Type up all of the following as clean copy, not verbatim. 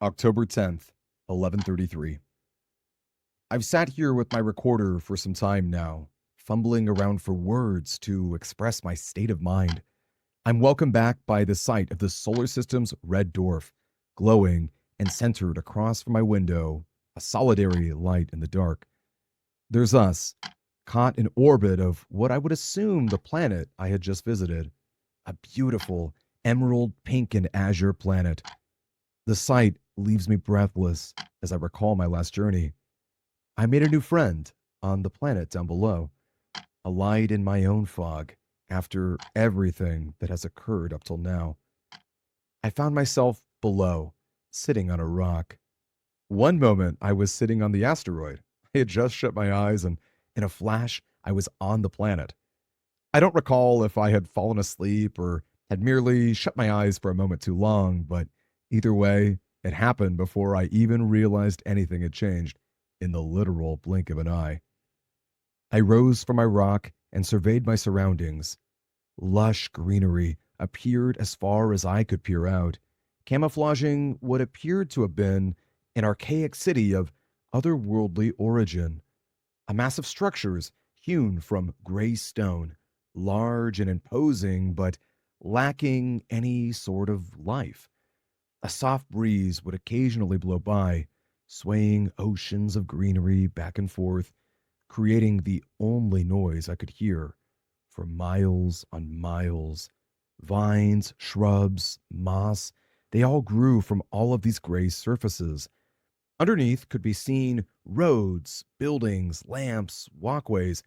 October 10th, 11:33. I've sat here with my recorder for some time now, fumbling around for words to express my state of mind. I'm welcomed back by the sight of the solar system's red dwarf, glowing and centered across from my window, a solitary light in the dark. There's us, caught in orbit of what I would assume the planet I had just visited, a beautiful emerald pink and azure planet. The sight leaves me breathless as I recall my last journey. I made a new friend on the planet down below, a light in my own fog after everything that has occurred up till now. I found myself below, sitting on a rock. One moment, I was sitting on the asteroid. I had just shut my eyes, and in a flash, I was on the planet. I don't recall if I had fallen asleep or had merely shut my eyes for a moment too long, but either way, it happened before I even realized anything had changed in the literal blink of an eye. I rose from my rock and surveyed my surroundings. Lush greenery appeared as far as I could peer out, camouflaging what appeared to have been an archaic city of otherworldly origin. A mass of structures hewn from gray stone, large and imposing, but lacking any sort of life. A soft breeze would occasionally blow by, swaying oceans of greenery back and forth, creating the only noise I could hear for miles on miles. Vines, shrubs, moss, they all grew from all of these gray surfaces. Underneath could be seen roads, buildings, lamps, walkways,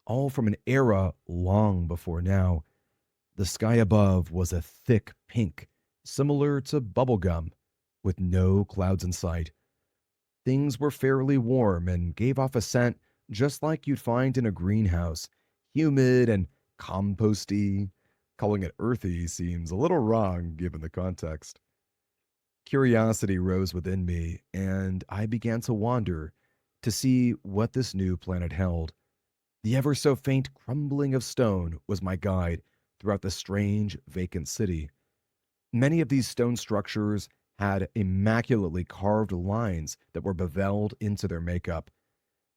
all from an era long before now. The sky above was a thick pink, similar to bubblegum, with no clouds in sight. Things were fairly warm and gave off a scent just like you'd find in a greenhouse, humid and composty. Calling it earthy seems a little wrong given the context. Curiosity rose within me, and I began to wander to see what this new planet held. The ever so faint crumbling of stone was my guide throughout the strange, vacant city. Many of these stone structures had immaculately carved lines that were beveled into their makeup.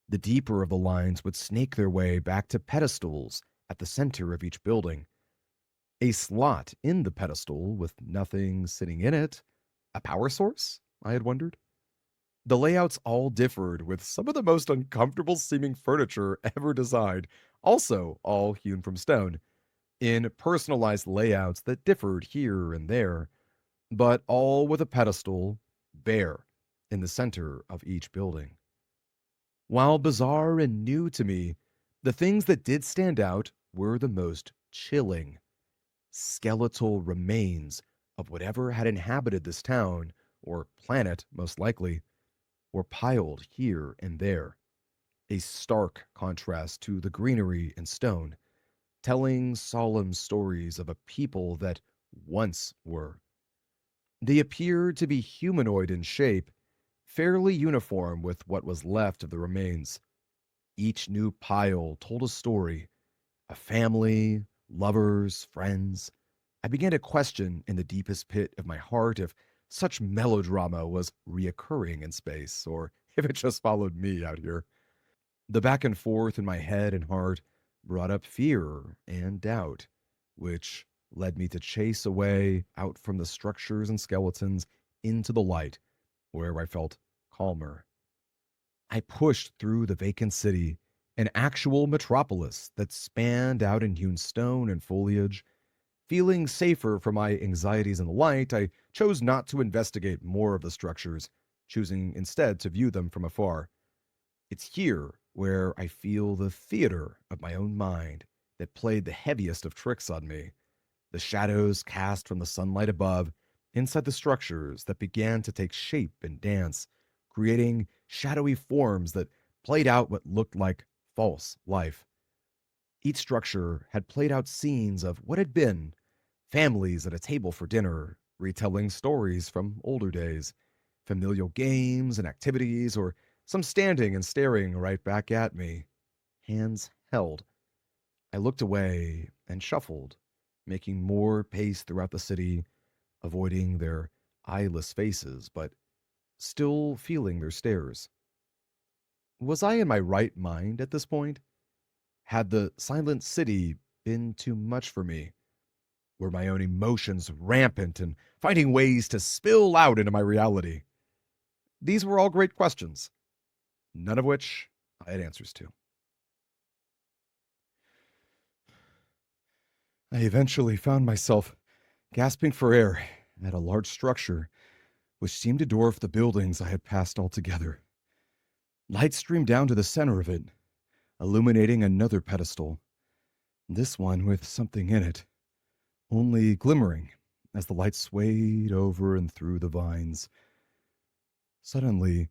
The deeper of the lines would snake their way back to pedestals at the center of each building. A slot in the pedestal with nothing sitting in it. A power source? I had wondered. The layouts all differed, with some of the most uncomfortable seeming furniture ever designed, also all hewn from stone, in personalized layouts that differed here and there, but all with a pedestal, bare, in the center of each building. While bizarre and new to me, the things that did stand out were the most chilling. Skeletal remains of whatever had inhabited this town, or planet most likely, were piled here and there, a stark contrast to the greenery and stone, telling solemn stories of a people that once were. They appeared to be humanoid in shape, fairly uniform with what was left of the remains. Each new pile told a story, a family, lovers, friends. I began to question in the deepest pit of my heart if such melodrama was reoccurring in space, or if it just followed me out here. The back and forth in my head and heart brought up fear and doubt, which led me to chase away out from the structures and skeletons into the light, where I felt calmer. I pushed through the vacant city, an actual metropolis that spanned out in hewn stone and foliage. Feeling safer from my anxieties in the light, I chose not to investigate more of the structures, choosing instead to view them from afar. It's here where I feel the theater of my own mind that played the heaviest of tricks on me. The shadows cast from the sunlight above, inside the structures that began to take shape and dance, creating shadowy forms that played out what looked like false life. Each structure had played out scenes of what had been families at a table for dinner, retelling stories from older days, familial games and activities, or some standing and staring right back at me, hands held. I looked away and shuffled, making more pace throughout the city, avoiding their eyeless faces, but still feeling their stares. Was I in my right mind at this point? Had the silent city been too much for me? Were my own emotions rampant and finding ways to spill out into my reality? These were all great questions, none of which I had answers to. I eventually found myself gasping for air at a large structure which seemed to dwarf the buildings I had passed altogether. Light streamed down to the center of it, illuminating another pedestal, this one with something in it, only glimmering as the light swayed over and through the vines. Suddenly,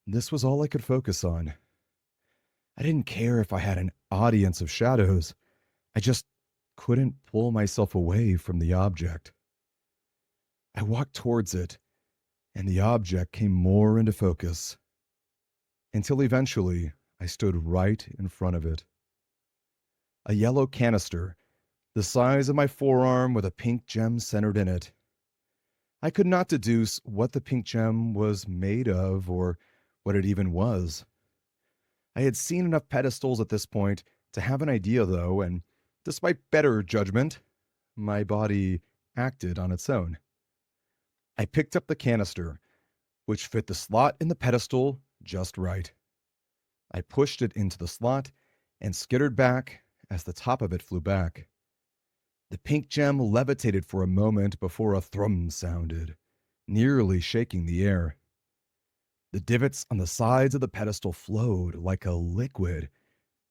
this was all I could focus on. I didn't care if I had an audience of shadows. I just couldn't pull myself away from the object. I walked towards it, and the object came more into focus, until eventually I stood right in front of it. A yellow canister, the size of my forearm with a pink gem centered in it. I could not deduce what the pink gem was made of or what it even was. I had seen enough pedestals at this point to have an idea, though, and despite better judgment, my body acted on its own. I picked up the canister, which fit the slot in the pedestal just right. I pushed it into the slot and skittered back as the top of it flew back. The pink gem levitated for a moment before a thrum sounded, nearly shaking the air. The divots on the sides of the pedestal flowed like a liquid,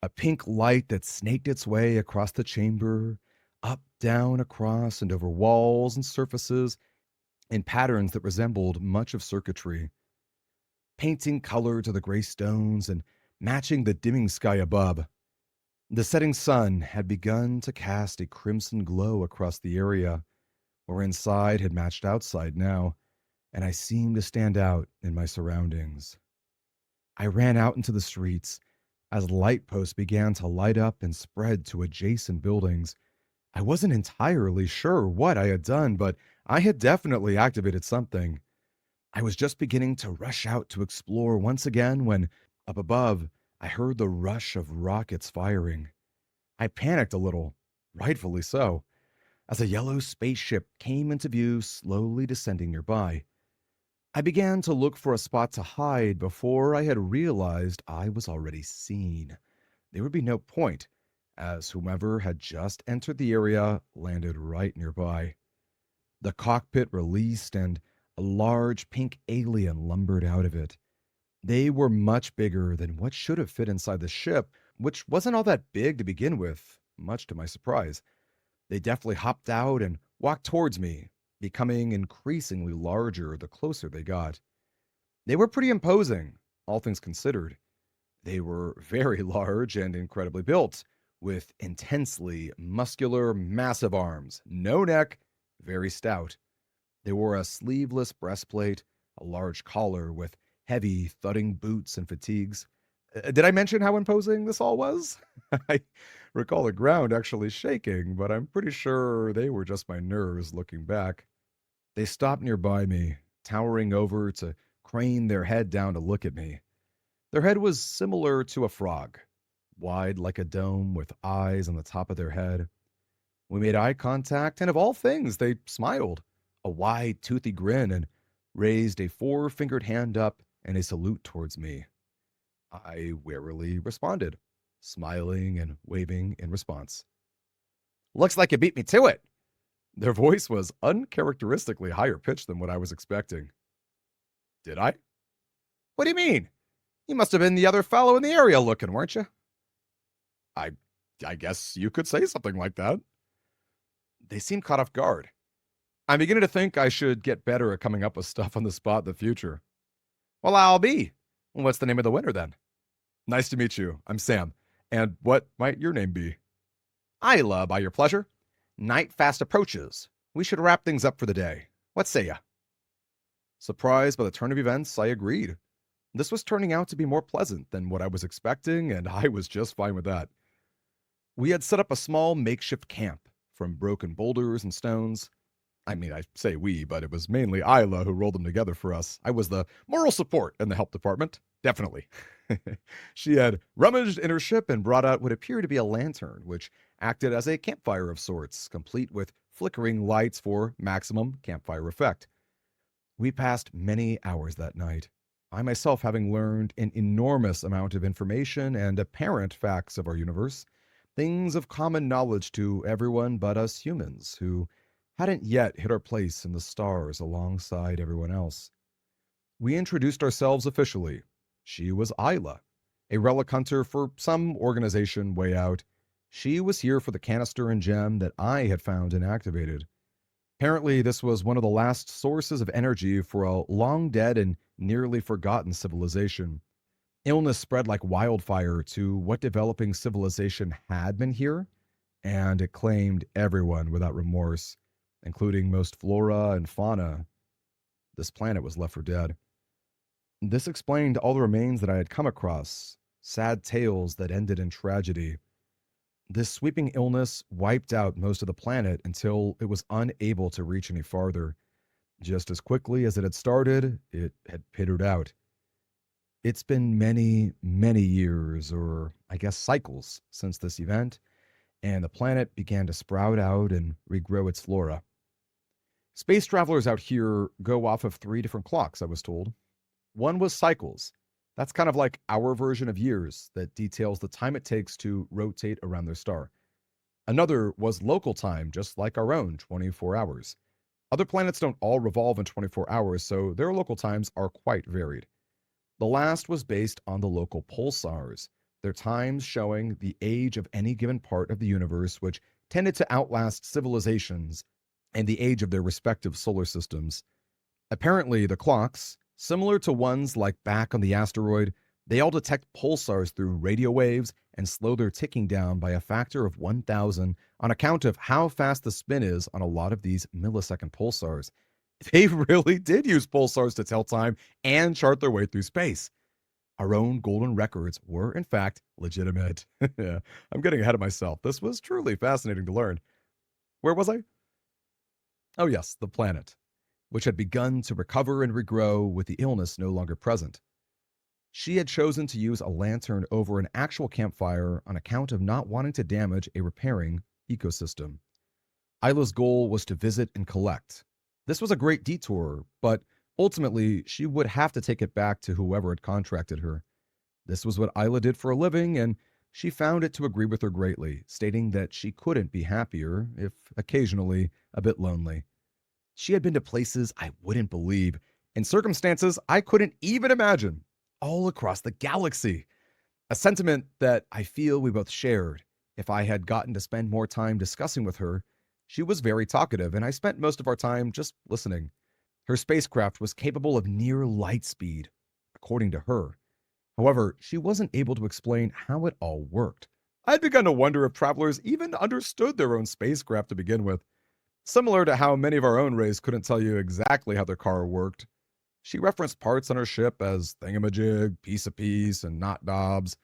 a pink light that snaked its way across the chamber, up, down, across, and over walls and surfaces in patterns that resembled much of circuitry, painting color to the gray stones and matching the dimming sky above. The setting sun had begun to cast a crimson glow across the area, where inside had matched outside now, and I seemed to stand out in my surroundings. I ran out into the streets as light posts began to light up and spread to adjacent buildings. I wasn't entirely sure what I had done, but I had definitely activated something. I was just beginning to rush out to explore once again when, up above, I heard the rush of rockets firing. I panicked a little, rightfully so, as a yellow spaceship came into view, slowly descending nearby. I began to look for a spot to hide before I had realized I was already seen. There would be no point, as whomever had just entered the area landed right nearby. The cockpit released and a large pink alien lumbered out of it. They were much bigger than what should have fit inside the ship, which wasn't all that big to begin with, much to my surprise. They deftly hopped out and walked towards me, becoming increasingly larger the closer they got. They were pretty imposing, all things considered. They were very large and incredibly built, with intensely muscular, massive arms, no neck, very stout. They wore a sleeveless breastplate, a large collar with heavy, thudding boots and fatigues. Did I mention how imposing this all was? I recall the ground actually shaking, but I'm pretty sure they were just my nerves looking back. They stopped nearby me, towering over to crane their head down to look at me. Their head was similar to a frog, wide like a dome with eyes on the top of their head. We made eye contact, and of all things, they smiled, a wide, toothy grin, and raised a four-fingered hand up in a salute towards me. I warily responded, smiling and waving in response. "Looks like you beat me to it." Their voice was uncharacteristically higher pitched than what I was expecting. "Did I? What do you mean? You must have been the other fellow in the area looking, weren't you?" I guess you could say something like that." They seemed caught off guard. "I'm beginning to think I should get better at coming up with stuff on the spot in the future." "Well, I'll be. What's the name of the winner, then?" "Nice to meet you. I'm Sam. And what might your name be?" "Isla, by your pleasure. Night fast approaches. We should wrap things up for the day. What say ya?" Surprised by the turn of events, I agreed. This was turning out to be more pleasant than what I was expecting, and I was just fine with that. We had set up a small makeshift camp from broken boulders and stones. I mean, I say we, but it was mainly Isla who rolled them together for us. I was the moral support in the help department. Definitely. She had rummaged in her ship and brought out what appeared to be a lantern, which acted as a campfire of sorts, complete with flickering lights for maximum campfire effect. We passed many hours that night, I myself having learned an enormous amount of information and apparent facts of our universe, things of common knowledge to everyone but us humans who hadn't yet hit our place in the stars alongside everyone else. We introduced ourselves officially. She was Isla, a relic hunter for some organization way out. She was here for the canister and gem that I had found and activated. Apparently, this was one of the last sources of energy for a long dead and nearly forgotten civilization. Illness spread like wildfire to what developing civilization had been here, and it claimed everyone without remorse, including most flora and fauna. This planet was left for dead. This explained all the remains that I had come across, sad tales that ended in tragedy. This sweeping illness wiped out most of the planet until it was unable to reach any farther. Just as quickly as it had started, it had pittered out. It's been many, many years, or I guess cycles, since this event, and the planet began to sprout out and regrow its flora. Space travelers out here go off of 3 different clocks, I was told. One was cycles. That's kind of like our version of years that details the time it takes to rotate around their star. Another was local time, just like our own, 24 hours. Other planets don't all revolve in 24 hours, so their local times are quite varied. The last was based on the local pulsars, their times showing the age of any given part of the universe, which tended to outlast civilizations and the age of their respective solar systems. Apparently, the clocks, similar to ones like back on the asteroid, they all detect pulsars through radio waves and slow their ticking down by a factor of 1,000 on account of how fast the spin is on a lot of these millisecond pulsars. They really did use pulsars to tell time and chart their way through space. Our own golden records were, in fact, legitimate. Yeah, I'm getting ahead of myself. This was truly fascinating to learn. Where was I? Oh, yes, the planet, which had begun to recover and regrow with the illness no longer present. She had chosen to use a lantern over an actual campfire on account of not wanting to damage a repairing ecosystem. Isla's goal was to visit and collect. This was a great detour, but ultimately she would have to take it back to whoever had contracted her. This was what Isla did for a living, and she found it to agree with her greatly, stating that she couldn't be happier, if occasionally a bit lonely. She had been to places I wouldn't believe, in circumstances I couldn't even imagine, all across the galaxy. A sentiment that I feel we both shared. If I had gotten to spend more time discussing with her, she was very talkative, and I spent most of our time just listening. Her spacecraft was capable of near light speed, according to her. However, she wasn't able to explain how it all worked. I'd begun to wonder if travelers even understood their own spacecraft to begin with. Similar to how many of our own race couldn't tell you exactly how their car worked. She referenced parts on her ship as thingamajig, piece of piece, and not knobs.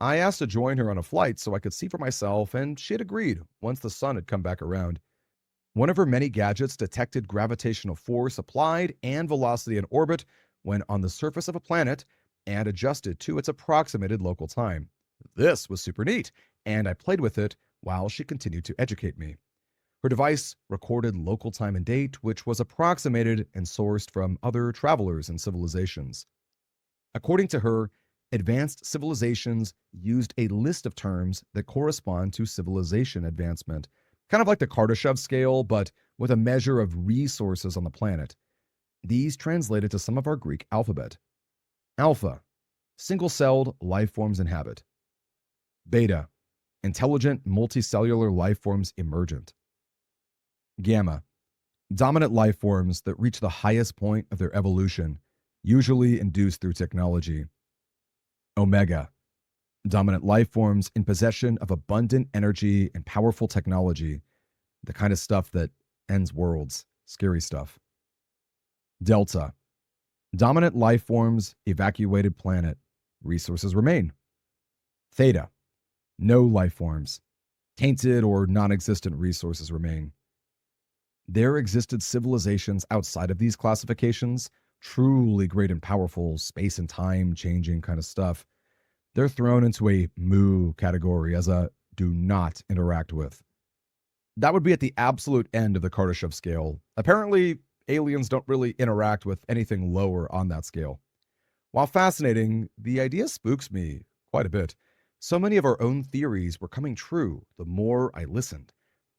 I asked to join her on a flight so I could see for myself, and she had agreed once the sun had come back around. One of her many gadgets detected gravitational force applied and velocity in orbit when on the surface of a planet and adjusted to its approximated local time. This was super neat, and I played with it while she continued to educate me. Her device recorded local time and date, which was approximated and sourced from other travelers and civilizations. According to her, advanced civilizations used a list of terms that correspond to civilization advancement, kind of like the Kardashev scale, but with a measure of resources on the planet. These translated to some of our Greek alphabet. Alpha, single-celled life forms inhabit. Beta, intelligent multicellular life forms emergent. Gamma, dominant life forms that reach the highest point of their evolution, usually induced through technology. Omega, dominant life forms in possession of abundant energy and powerful technology, the kind of stuff that ends worlds, scary stuff. Delta, dominant life forms, evacuated planet, resources remain. Theta, no life forms, tainted or non existent resources remain. There existed civilizations outside of these classifications, truly great and powerful, space and time changing kind of stuff. They're thrown into a moo category as a do not interact with. That would be at the absolute end of the Kardashev scale. Apparently, aliens don't really interact with anything lower on that scale. While fascinating, the idea spooks me quite a bit. So many of our own theories were coming true the more I listened.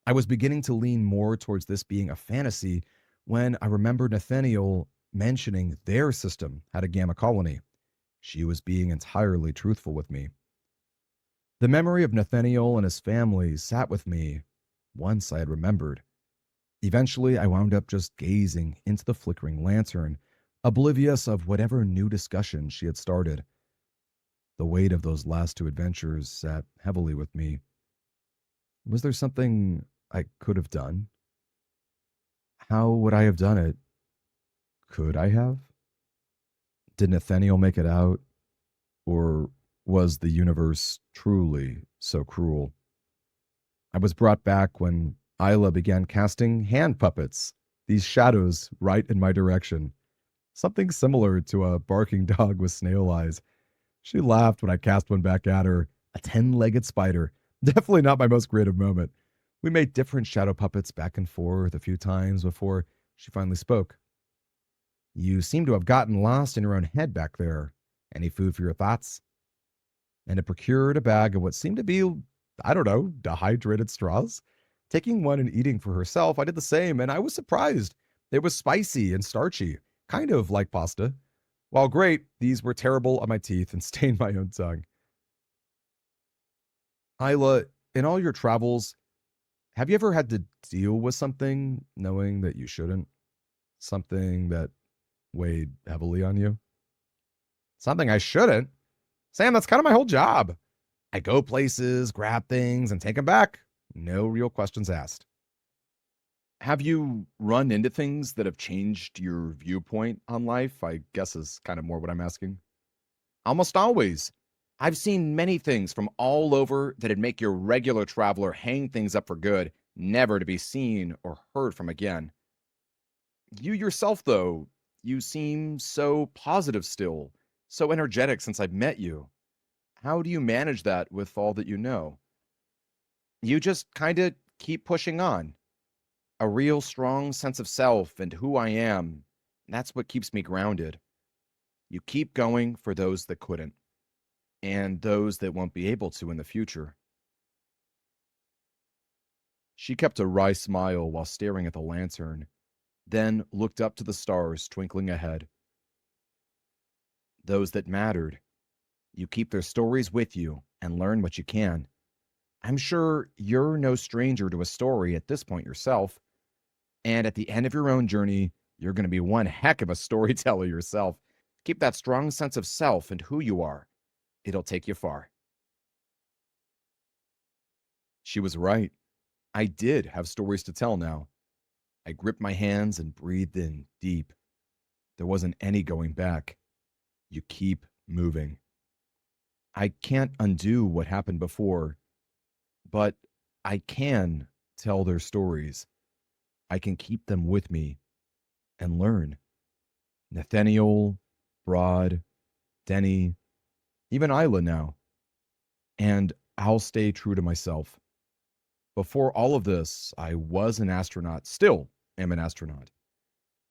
I was beginning to lean more towards this being a fantasy when I remembered Nathaniel mentioning their system had a gamma colony. She was being entirely truthful with me. The memory of Nathaniel and his family sat with me once I had remembered. Eventually, I wound up just gazing into the flickering lantern, oblivious of whatever new discussion she had started. The weight of those last two adventures sat heavily with me. Was there something I could have done? How would I have done it? Could I have? Did Nathaniel make it out? Or was the universe truly so cruel? I was brought back when Isla began casting hand puppets, these shadows right in my direction. Something similar to a barking dog with snail eyes. She laughed when I cast one back at her, a 10-legged spider. Definitely not my most creative moment. We made different shadow puppets back and forth a few times before she finally spoke. You seem to have gotten lost in your own head back there. Any food for your thoughts? And it procured a bag of what seemed to be, I don't know, dehydrated straws. Taking one and eating for herself, I did the same, and I was surprised. It was spicy and starchy, kind of like pasta. While great, these were terrible on my teeth and stained my own tongue. Isla, in all your travels, have you ever had to deal with something knowing that you shouldn't? Something that weighed heavily on you? Something I shouldn't? Sam, that's kind of my whole job. I go places, grab things, and take them back. No real questions asked. Have you run into things that have changed your viewpoint on life? I guess is kind of more what I'm asking. Almost always. I've seen many things from all over that'd make your regular traveler hang things up for good, never to be seen or heard from again. You yourself, though, you seem so positive still, so energetic since I've met you. How do you manage that with all that you know? You just kind of keep pushing on. A real strong sense of self and who I am. That's what keeps me grounded. You keep going for those that couldn't, and those that won't be able to in the future. She kept a wry smile while staring at the lantern, then looked up to the stars twinkling ahead. Those that mattered. You keep their stories with you and learn what you can. I'm sure you're no stranger to a story at this point yourself. And at the end of your own journey, you're going to be one heck of a storyteller yourself. Keep that strong sense of self and who you are. It'll take you far. She was right. I did have stories to tell now. I gripped my hands and breathed in deep. There wasn't any going back. You keep moving. I can't undo what happened before, but I can tell their stories. I can keep them with me and learn. Nathaniel, Broad, Denny, even Isla now. And I'll stay true to myself. Before all of this, I was an astronaut, still am an astronaut.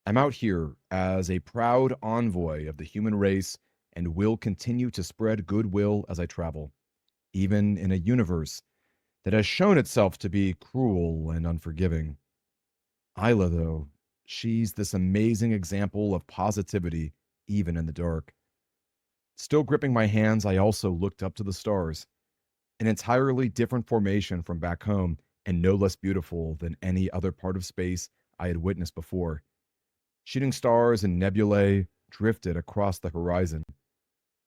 I'm out here as a proud envoy of the human race and will continue to spread goodwill as I travel, even in a universe that has shown itself to be cruel and unforgiving. Isla, though, she's this amazing example of positivity, even in the dark. Still gripping my hands, I also looked up to the stars, an entirely different formation from back home, and no less beautiful than any other part of space I had witnessed before. Shooting stars and nebulae drifted across the horizon.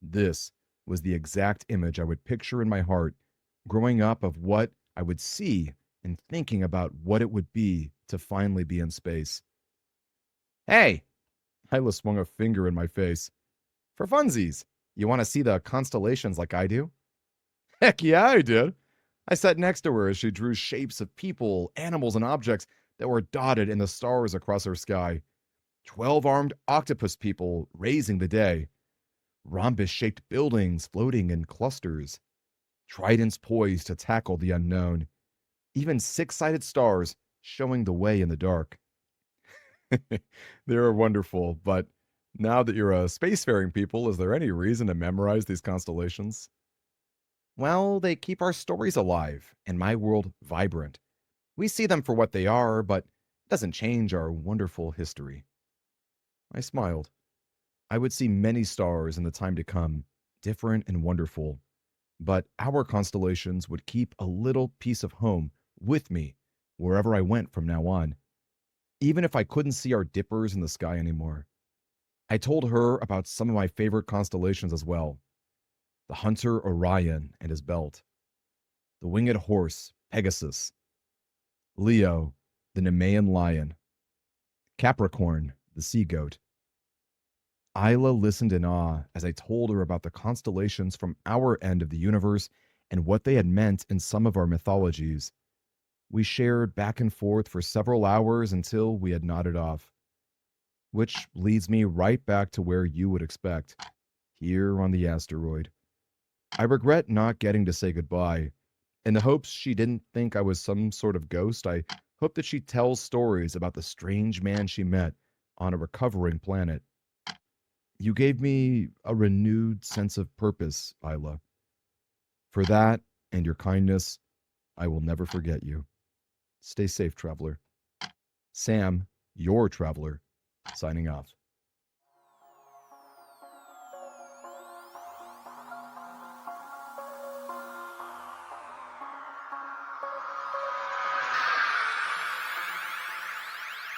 This was the exact image I would picture in my heart growing up of what I would see and thinking about what it would be to finally be in space. Hey, Hyla swung a finger in my face. For funsies, you want to see the constellations like I do? Heck yeah, I did. I sat next to her as she drew shapes of people, animals, and objects, that were dotted in the stars across our sky. 12 armed octopus people raising the day. Rhombus shaped buildings floating in clusters. Tridents poised to tackle the unknown. Even six sided stars showing the way in the dark. They're wonderful, but now that you're a spacefaring people, is there any reason to memorize these constellations? Well, they keep our stories alive and my world vibrant. We see them for what they are, but it doesn't change our wonderful history. I smiled. I would see many stars in the time to come, different and wonderful, but our constellations would keep a little piece of home with me wherever I went from now on, even if I couldn't see our dippers in the sky anymore. I told her about some of my favorite constellations as well: the hunter Orion and his belt, the winged horse Pegasus, Leo, the Nemean lion, Capricorn, the sea goat. Isla listened in awe as I told her about the constellations from our end of the universe and what they had meant in some of our mythologies. We shared back and forth for several hours until we had nodded off, which leads me right back to where you would expect, here on the asteroid. I regret not getting to say goodbye. In the hopes she didn't think I was some sort of ghost, I hope that she tells stories about the strange man she met on a recovering planet. You gave me a renewed sense of purpose, Isla. For that and your kindness, I will never forget you. Stay safe, traveler. Sam, your traveler, signing off.